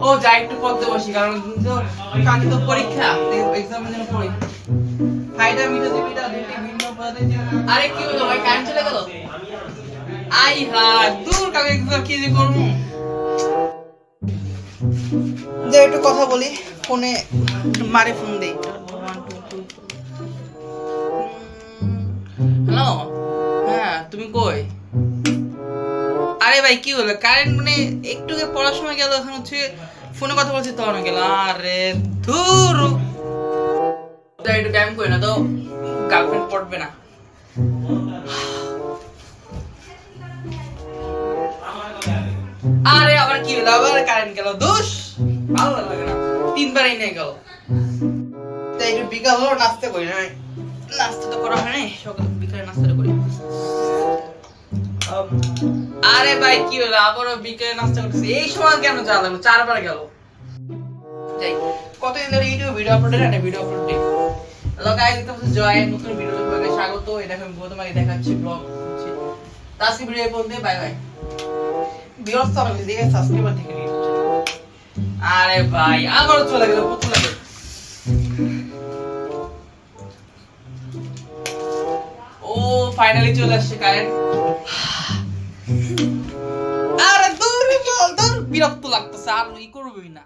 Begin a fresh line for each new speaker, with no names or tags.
ও যাই একটু পড়তে বসি, কারণ কালকে তো পরীক্ষা, এক্সামের জন্য পড়ি। ফাইদা মিটাতে মিটা দুটি ভিন্ন পদে। আরে কি হলো ভাই, কারেন্ট চলে গেল? আই হ্যাঁ, দূর কাকে কি যে করব। যে একটু কথা বলি ফোনে, মারে ফোন দেই। হ্যালো, হ্যাঁ তুমি কই? আরে ভাই কি হলো, কারেন্ট মানে একটু পড়ার সময় গেল, এখন হচ্ছে ফোনে কথা বলছি তখন গেল। আরে ধুর, একটু টাইম কই না তো, গার্লফ্রেন্ড পড়বে না। আরে আবার কি হলো, আবার কারেন্ট গেল, দোষ ভালো লাগে না, তিনবারই নিয়ে গেল। তাই একটু বিকাল হলো, নাস্তা করি না, নাস্তা তো করা হয় নাই, সকালে বিকালে নাস্তাটা করি। আরে ভাই কি হলো, আবারও বিকেলে নাস্তা করতেছি, এই সময় কেন যাওয়া লাগলো, 4বার গেল। যাই, কতদিন ধরে ইউটিউবে ভিডিও আপলোড না, ভিডিও আপলোড দিই। হ্যালো গাইস, তোমরা জয়েন নতুন ভিডিওতে তোমাকে স্বাগত। এটা আমি তোমাকে দেখাচ্ছি ব্লগ হচ্ছে। আজকে ভিডিও এই পর্যন্ত, বাই বাই। বিরক্ত লাগছে দেখে সাবস্ক্রাইবার থেকে নিয়ে। আরে ভাই আবারও চলে গেল, কত লাগে। ও ফাইনালি চলে আসছে কারেন্ট। আরে দূর দূর, বিরক্ত লাগতেছে, আর ই করবি না।